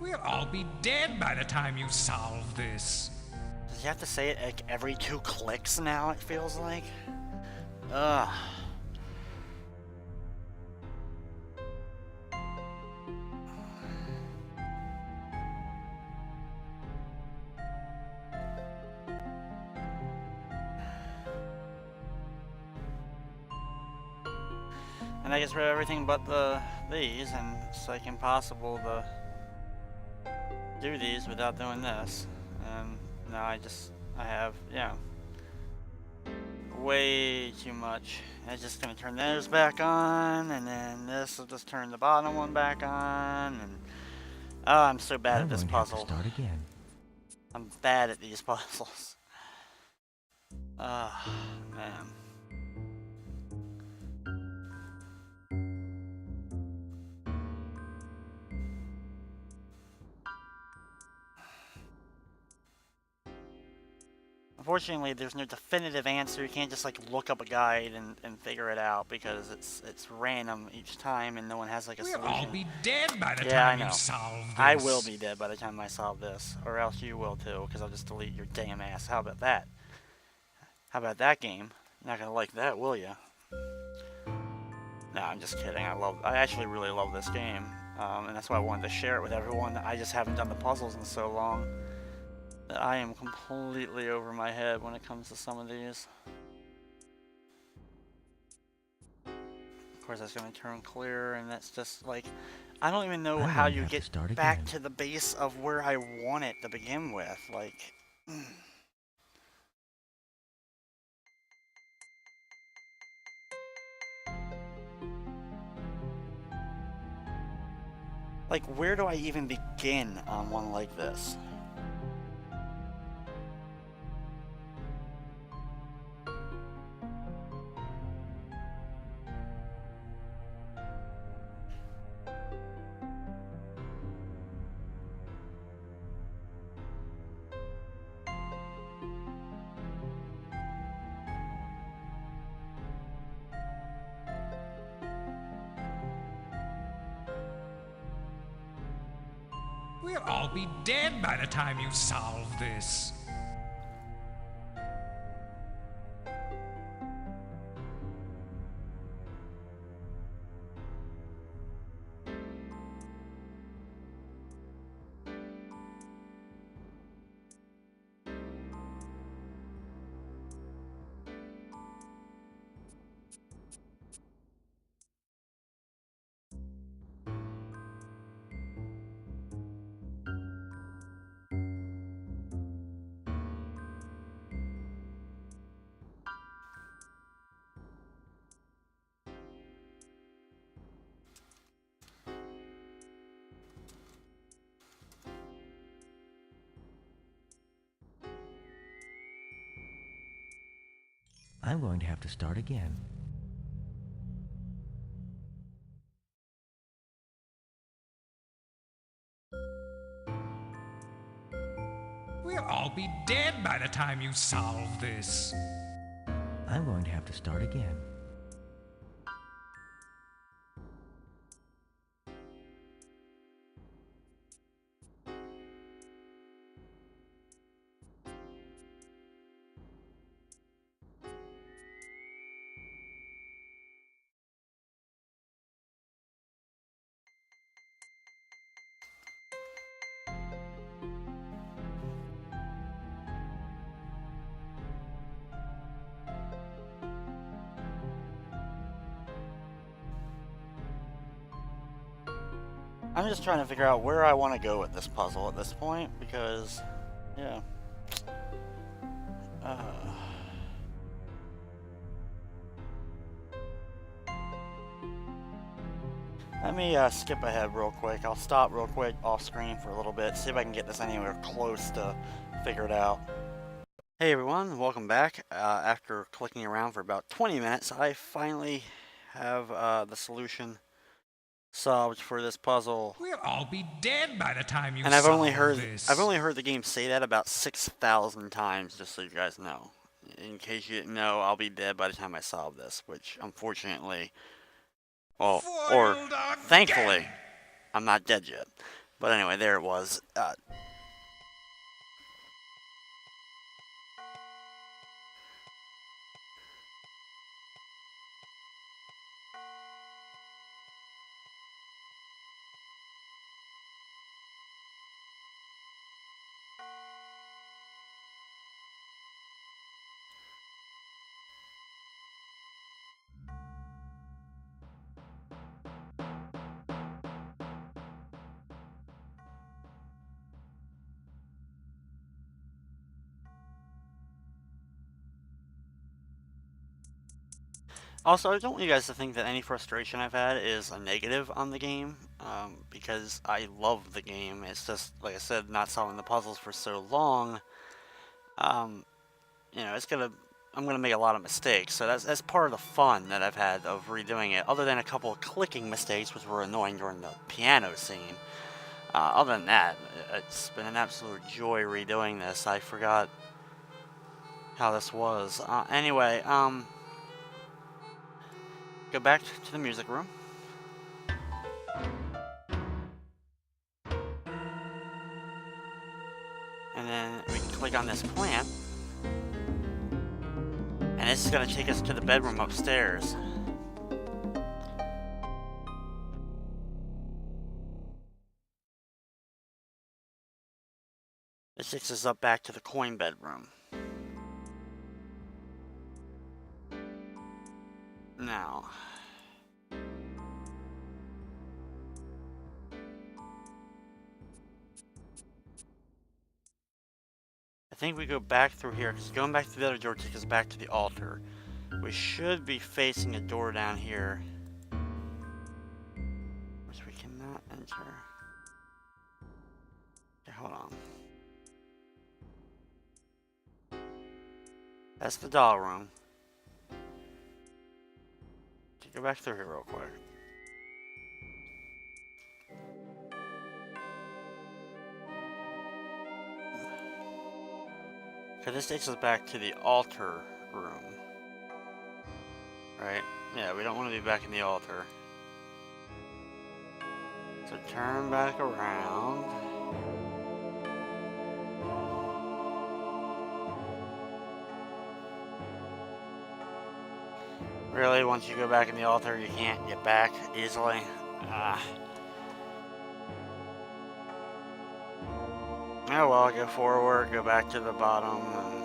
We'll all be dead by the time you solve this. Does he have to say it like every 2 clicks now, it feels like? Ugh. And I gets rid of everything but these, and it's like impossible to do these without doing this. And now I have, yeah, way too much. I'm just gonna turn those back on, and then this will just turn the bottom one back on, and oh, I'm so bad at this puzzle. Start again. I'm bad at these puzzles. Ah, man. Unfortunately, there's no definitive answer. You can't just like look up a guide and figure it out because it's random each time and no one has like a solution. We'll all be dead by the time you solve this. I will be dead by the time I solve this, or else you will too, because I'll just delete your damn ass. How about that? How about that game? You're not gonna like that, will you? No, I'm just kidding. I actually really love this game, and that's why I wanted to share it with everyone. I just haven't done the puzzles in so long. I am completely over my head when it comes to some of these. Of course, that's going to turn clear, and that's just like, I don't even know how you get back to the base of where I want it to begin with. Like, where do I even begin on one like this? We'll all be dead by the time you solve this. I'm going to have to start again. We'll all be dead by the time you solve this. I'm going to have to start again. I'm just trying to figure out where I want to go with this puzzle at this point, because, yeah. Let me skip ahead real quick. I'll stop real quick off screen for a little bit, see if I can get this anywhere close to figure it out. Hey everyone, welcome back. After clicking around for about 20 minutes, I finally have the solution solved for this puzzle. We'll all be dead by the time you and solve I've only heard the game say that about 6,000 times, just so you guys know. In case you didn't know, I'll be dead by the time I solve this, which unfortunately, well, or thankfully, I'm not dead yet. But anyway, there it was. Also, I don't want you guys to think that any frustration I've had is a negative on the game, because I love the game. It's just, like I said, not solving the puzzles for so long. You know, I'm gonna make a lot of mistakes. So that's part of the fun that I've had of redoing it. Other than a couple of clicking mistakes, which were annoying during the piano scene. Other than that, it's been an absolute joy redoing this. I forgot how this was. Anyway, go back to the music room. And then we can click on this plant. And this is going to take us to the bedroom upstairs. This takes us up back to the coin bedroom. Now, I think we go back through here, because going back to the other door takes us back to the altar. We should be facing a door down here, which we cannot enter. Okay, hold on. That's the doll room. Okay, go back through here real quick. Okay, this takes us back to the altar room. Right? Yeah, we don't want to be back in the altar. So turn back around. Really, once you go back in the altar, you can't get back easily? Oh well, go forward, go back to the bottom, and...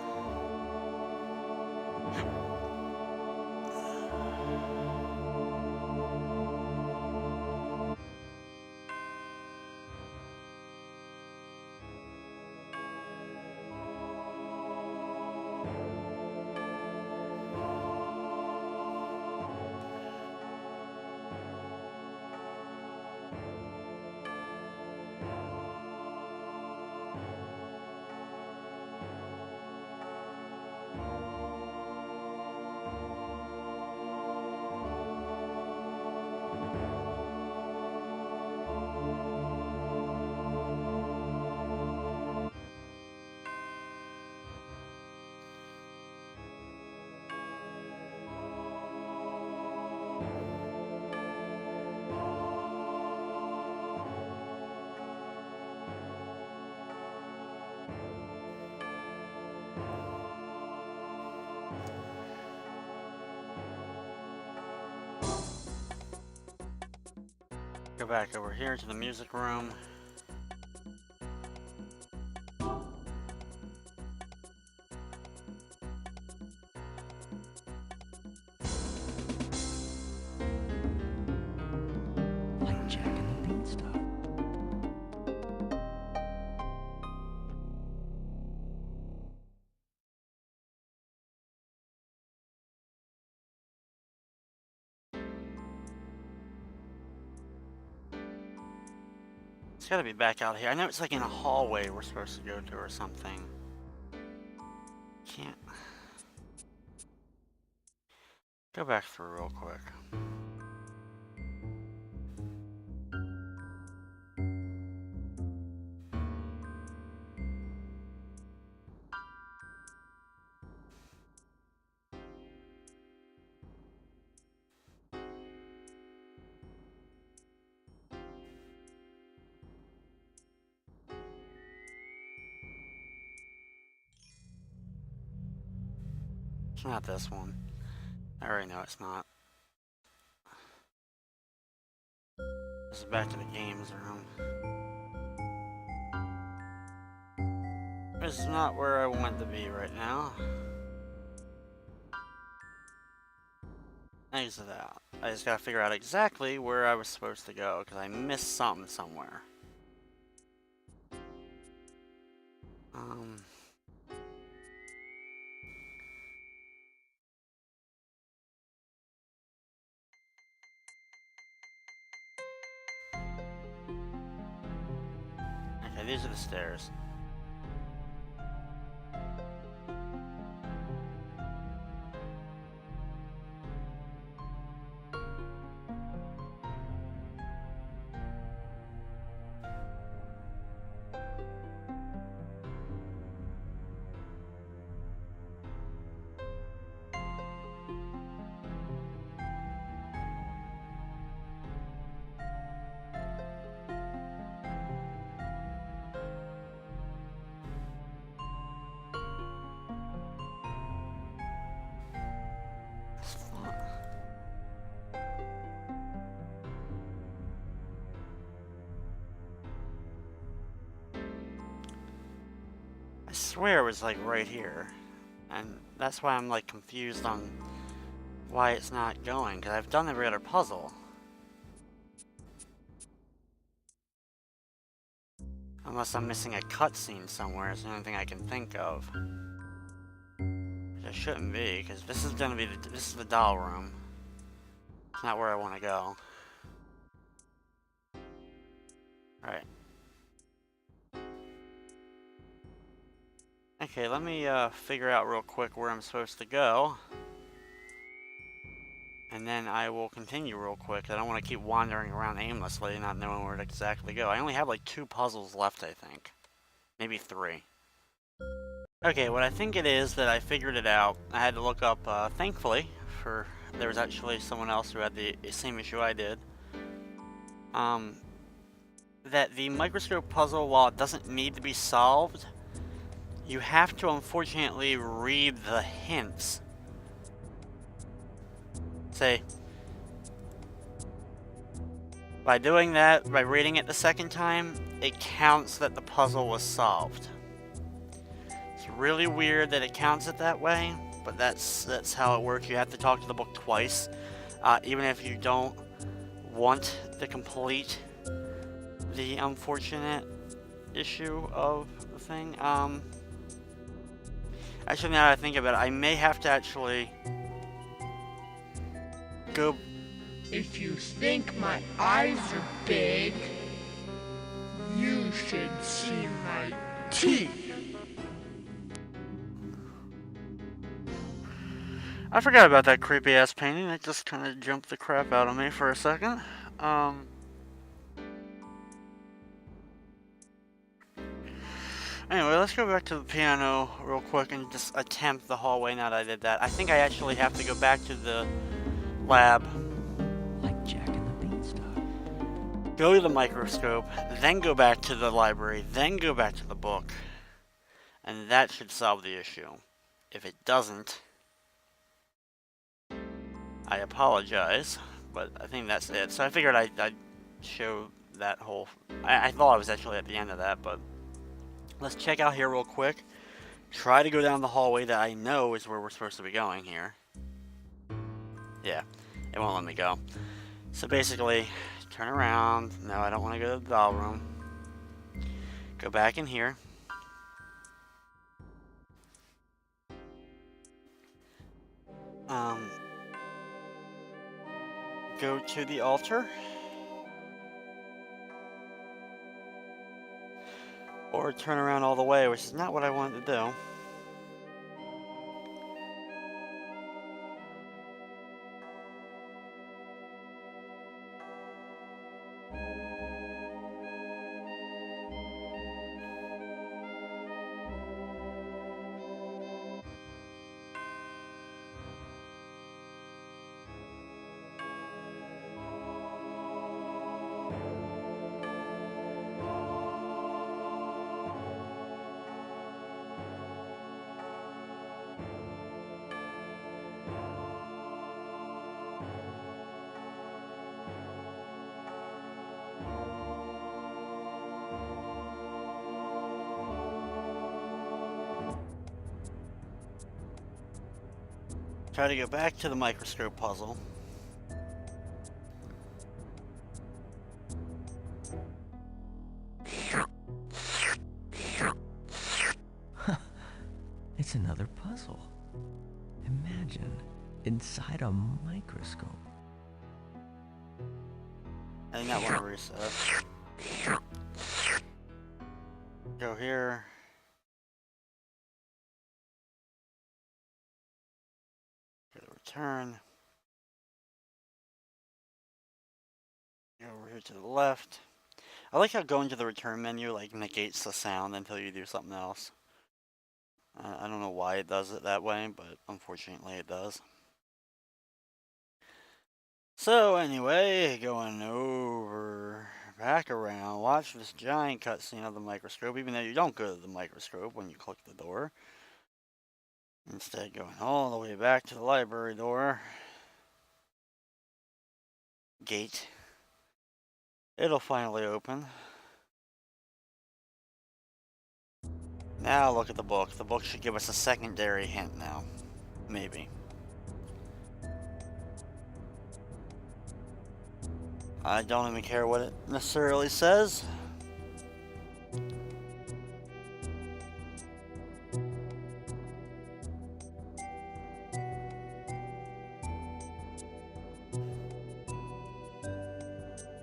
Go back over here to the music room. Like Jack and the Beanstalk. It's gotta be back out here. I know it's like in a hallway we're supposed to go to or something. Can't... Go back through real quick. It's not this one. I already know it's not. This is back to the games room. This is not where I want to be right now. Exit out. I just gotta figure out exactly where I was supposed to go, because I missed something somewhere. Okay, these are the stairs. I swear it was like right here, and that's why I'm like confused on why it's not going, because I've done every other puzzle. Unless I'm missing a cutscene somewhere, it's the only thing I can think of. Which I shouldn't be, because this is gonna be this is the doll room. It's not where I want to go. Right. Okay, let me figure out real quick where I'm supposed to go. And then I will continue real quick. I don't want to keep wandering around aimlessly, not knowing where to exactly go. I only have like 2 puzzles left, I think. Maybe 3. Okay, what I think it is that I figured it out. I had to look up, thankfully, for there was actually someone else who had the same issue I did. That the microscope puzzle, while it doesn't need to be solved, you have to unfortunately read the hints. Say, by doing that, by reading it the second time, it counts that the puzzle was solved. It's really weird that it counts it that way, but that's how it works. You have to talk to the book twice, even if you don't want to complete the unfortunate issue of the thing. Actually, now that I think about it, I may have to actually go. If you think my eyes are big, you should see my teeth. I forgot about that creepy ass painting. That just kind of jumped the crap out of me for a second. Anyway, let's go back to the piano real quick and just attempt the hallway now that I did that. I think I actually have to go back to the lab. Like Jack and the Beanstalk. Go to the microscope, then go back to the library, then go back to the book. And that should solve the issue. If it doesn't, I apologize, but I think that's it. So I figured I'd show that whole... I thought I was actually at the end of that, but... Let's check out here real quick. Try to go down the hallway that I know is where we're supposed to be going here. Yeah, it won't let me go. So basically, turn around. No, I don't want to go to the doll room. Go back in here. Go to the altar. Or turn around all the way, which is not what I wanted to do. Try to go back to the microscope puzzle. It's another puzzle. Imagine, inside a microscope. I think that one reset. Go here. Go to return. Go over here to the left. I like how going to the return menu like negates the sound until you do something else. I don't know why it does it that way, but unfortunately it does. So anyway, going over, back around, watch this giant cutscene of the microscope, even though you don't go to the microscope when you click the door. Instead, going all the way back to the library door. Gate. It'll finally open. Now look at the book. The book should give us a secondary hint now. Maybe. I don't even care what it necessarily says.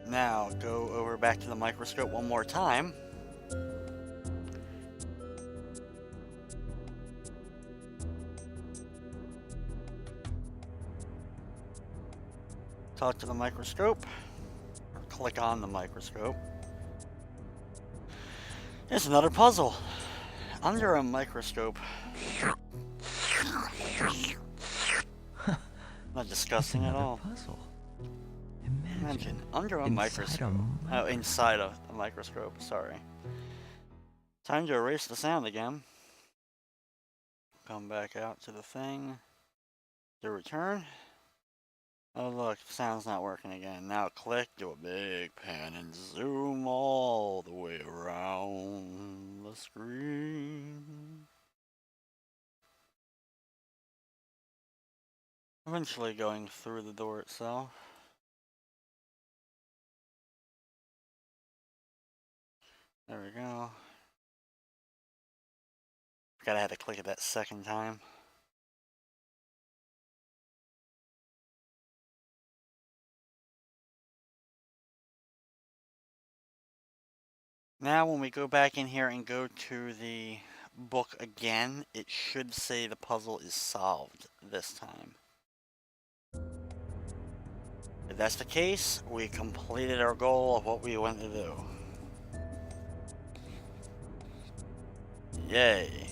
Now go over back to the microscope one more time. Talk to the microscope, or click on the microscope. It's another puzzle. Under a microscope. Not disgusting at all. Puzzle. Imagine under a microscope. Oh, inside a microscope. Sorry. Time to erase the sound again. Come back out to the thing. To return. Oh look, the sound's not working again. Now click, do a big pan and zoom all the way around the screen. Eventually going through the door itself. There we go. Forgot I had to click it that second time. Now when we go back in here and go to the book again, it should say the puzzle is solved this time. If that's the case, we completed our goal of what we went to do. Yay.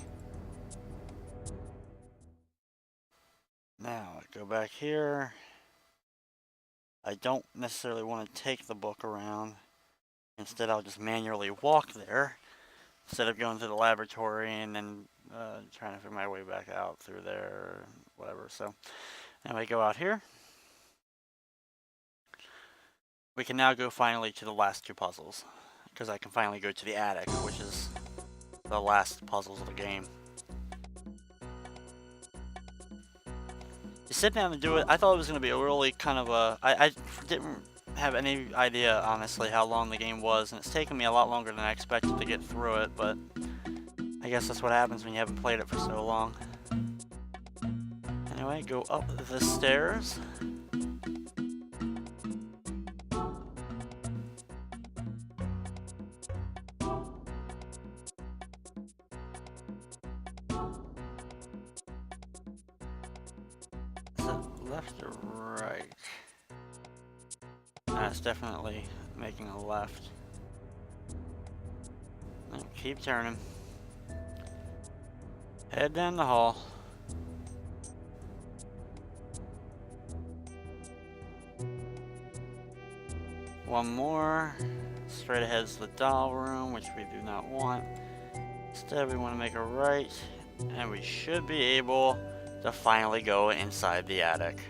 Now, go back here. I don't necessarily want to take the book around. Instead, I'll just manually walk there. Instead of going to the laboratory and then trying to figure my way back out through there, whatever. So, anyway, go out here. We can now go finally to the last two puzzles. Because I can finally go to the attic, which is the last puzzles of the game. You sit down and do it. I thought it was going to be a really kind of a... I didn't have any idea, honestly, how long the game was, and it's taken me a lot longer than I expected to get through it, but I guess that's what happens when you haven't played it for so long. Anyway, go up the stairs. Is it left or right? It's definitely making a left. And keep turning. Head down the hall. One more. Straight ahead is the doll room, which we do not want. Instead, we want to make a right, and we should be able to finally go inside the attic.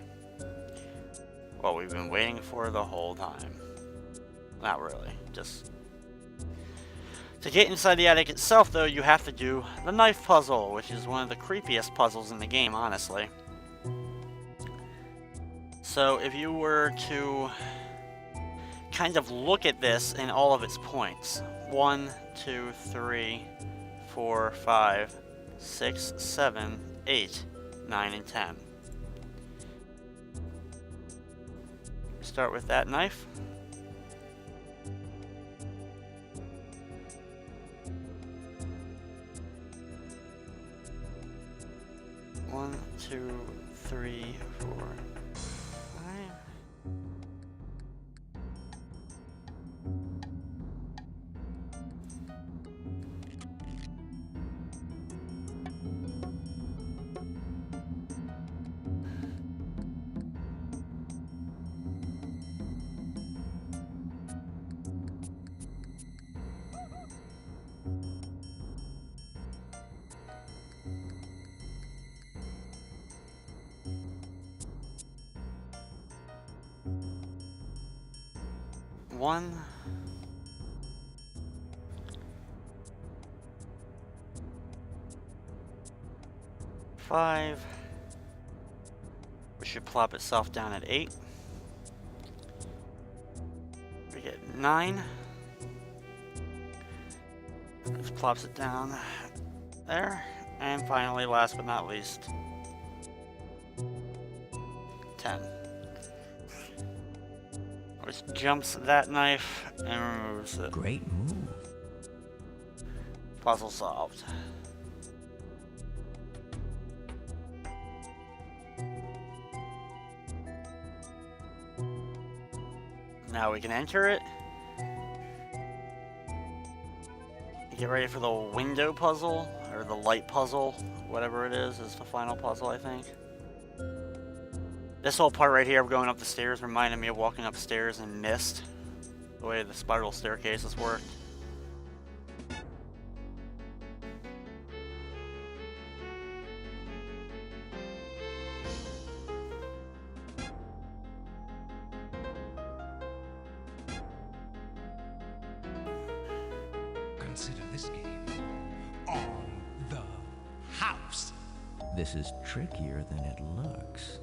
What we've been waiting for the whole time. Not really, just... To get inside the attic itself, though, you have to do the knife puzzle, which is one of the creepiest puzzles in the game, honestly. So if you were to kind of look at this in all of its points, 1, 2, 3, 4, 5, 6, 7, 8, 9, and 10. Start with that knife. One, two, three, four, five. One. Five. Which should plop itself down at 8. We get 9. Which plops it down there. And finally, last but not least, 10. Which jumps that knife and removes it. Great move. Puzzle solved. Now we can enter it. Get ready for the window puzzle, or the light puzzle, whatever it is the final puzzle, I think. This whole part right here of going up the stairs reminded me of walking upstairs in Mist, the way the spiral staircases worked. Consider this game on the house. This is trickier than it looks.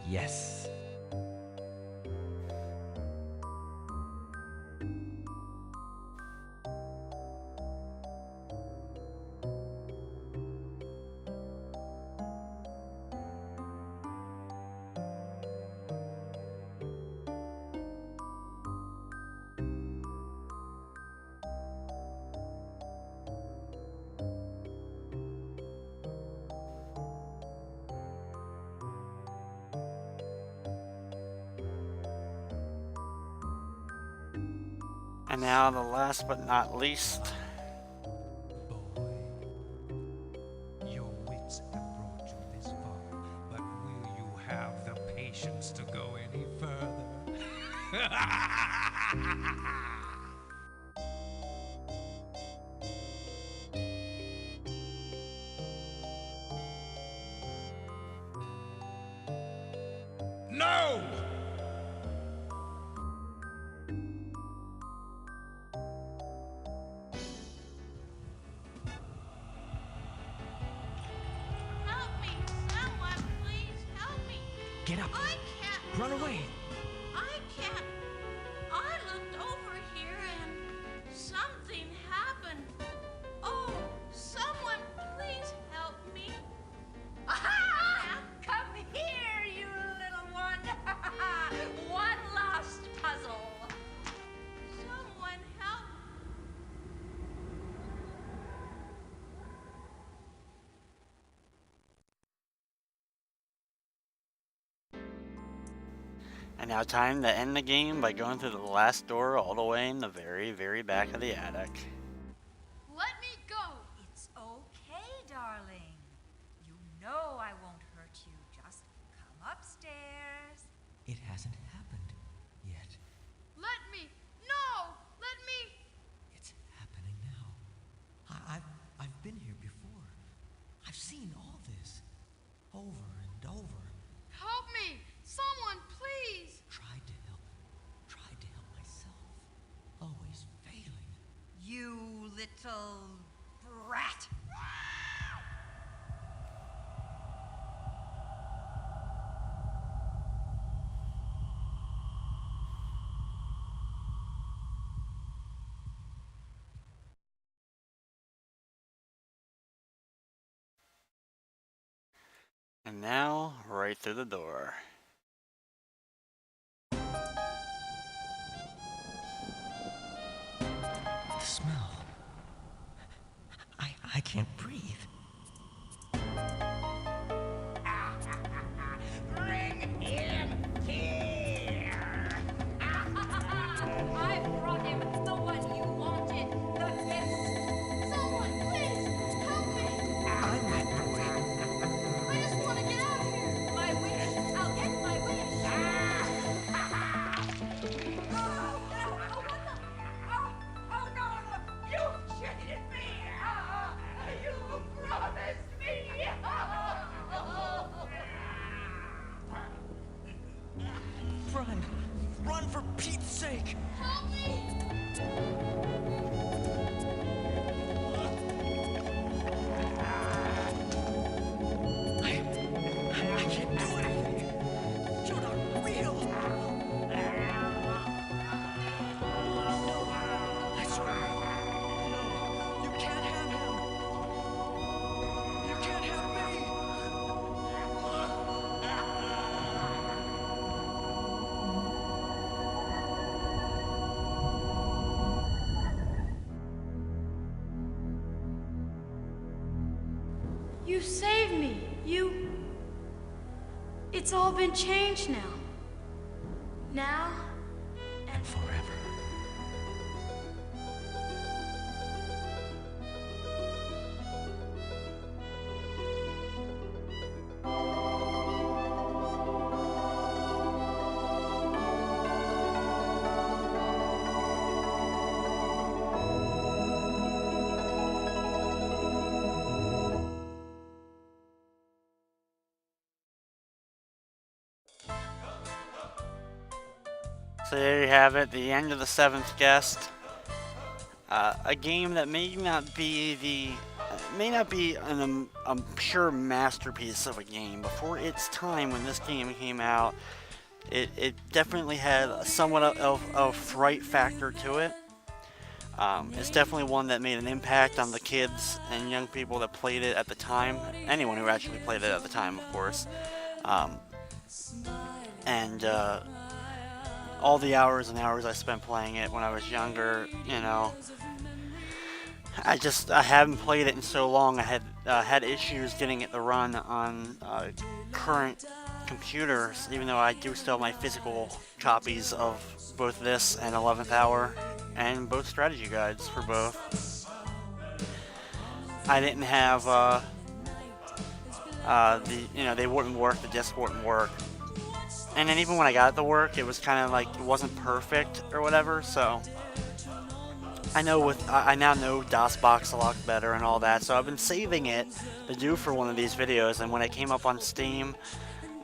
Yes. And now the last but not least. Boy, your wits have brought you this far, but will you have the patience to go any further? No! Help me! Someone, please help me! Get up. I can't Run move. away. I can't. I looked over here and something happened. Oh, someone, please help me! Come here, you little one! One last puzzle. Someone help! And now time to end the game by going through the last door all the way in the very, very back of the attic. Let me go! It's okay, darling. always failing. You little brat. And now, right through the door. The smell. I can't breathe. Bring him here! I brought him the one you wanted, the best. Someone, please, help me. I'm that boy. I just want to get out of here. My wish. I'll get my wish. Oh no! You cheated me! You promised me! Run! Run for Pete's sake! Help me. I can't do anything. You're not real. I swear. No, you can't have him. You can't have me. You saved me. It's all been changed now. Now and Forever. So there you have it, the end of the seventh guest. A game that may not be a pure masterpiece of a game. Before its time, when this game came out, it definitely had somewhat of a fright factor to it. It's definitely one that made an impact on the kids and young people that played it at the time. Anyone who actually played it at the time, of course. All the hours and hours I spent playing it when I was younger, you know, I haven't played it in so long. I had issues getting it to run on current computers, even though I do still have my physical copies of both this and 11th Hour, and both strategy guides for both. I didn't have they wouldn't work. The disc wouldn't work. And then even when I got it to work, it was kind of like it wasn't perfect or whatever. So I now know DOSBox a lot better and all that. So I've been saving it to do for one of these videos. And when it came up on Steam,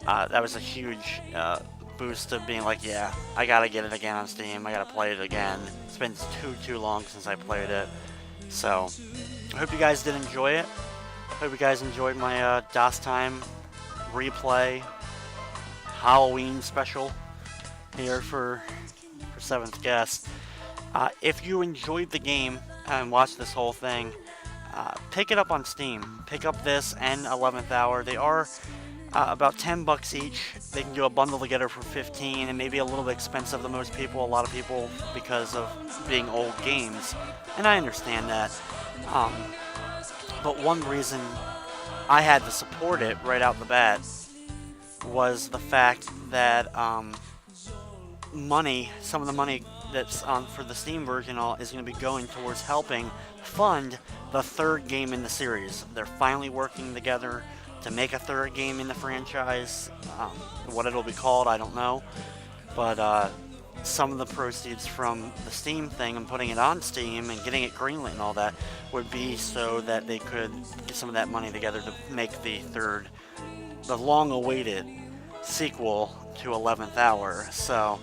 that was a huge boost of being like, yeah, I gotta get it again on Steam. I gotta play it again. It's been too long since I played it. So I hope you guys did enjoy it. Hope you guys enjoyed my DOS Time replay Halloween special here for 7th Guest. If you enjoyed the game and watched this whole thing, pick it up on Steam. Pick up this and 11th Hour. They are about $10 each. They can do a bundle together for $15, and maybe a little bit expensive to most people, a lot of people, because of being old games. And I understand that. But one reason I had to support it right out the bat was the fact that some of the money that's for the Steam version is going to be going towards helping fund the third game in the series. They're finally working together to make a third game in the franchise. What it'll be called, I don't know. But some of the proceeds from the Steam thing and putting it on Steam and getting it greenlit and all that would be so that they could get some of that money together to make the long-awaited sequel to 11th Hour. So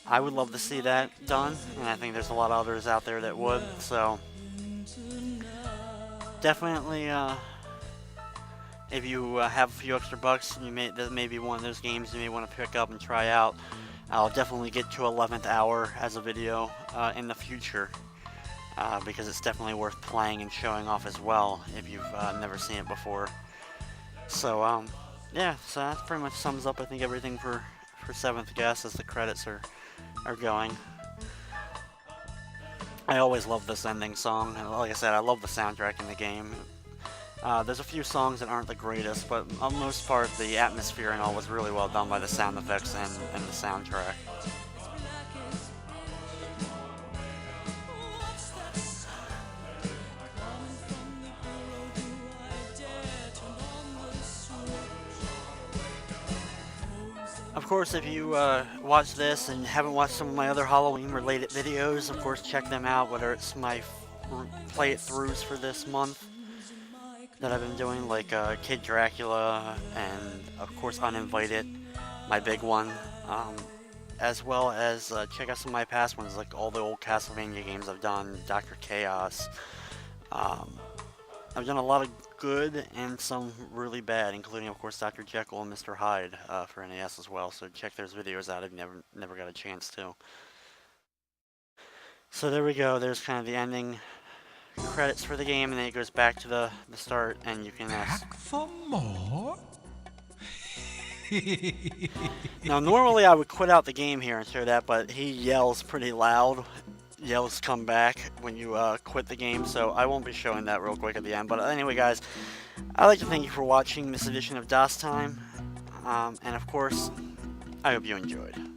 I would love to see that done, and I think there's a lot of others out there that would. So definitely, if you have a few extra bucks, that may be one of those games you may want to pick up and try out. I'll definitely get to 11th hour as a video in the future, because it's definitely worth playing and showing off as well if you've never seen it before. So yeah, so that pretty much sums up, I think, everything for 7th Guest as the credits are going. I always love this ending song, and like I said, I love the soundtrack in the game. There's a few songs that aren't the greatest, but on the most part, the atmosphere and all was really well done by the sound effects and the soundtrack. Of course, if you watch this and haven't watched some of my other Halloween-related videos, of course, check them out, whether it's my play-it-throughs for this month that I've been doing, like Kid Dracula, and of course Uninvited, my big one, as well as check out some of my past ones, like all the old Castlevania games I've done, Dr. Chaos. I've done a lot of good and some really bad, including of course Dr. Jekyll and Mr. Hyde for NES as well, so check those videos out if you never got a chance to. So there we go, there's kind of the ending credits for the game, and then it goes back to the start, and you can Back for more? Now normally I would quit out the game here and show that, but he yells pretty loud. Yells come back when you quit the game, so I won't be showing that real quick at the end. But anyway, guys, I'd like to thank you for watching this edition of DOS Time, and of course, I hope you enjoyed.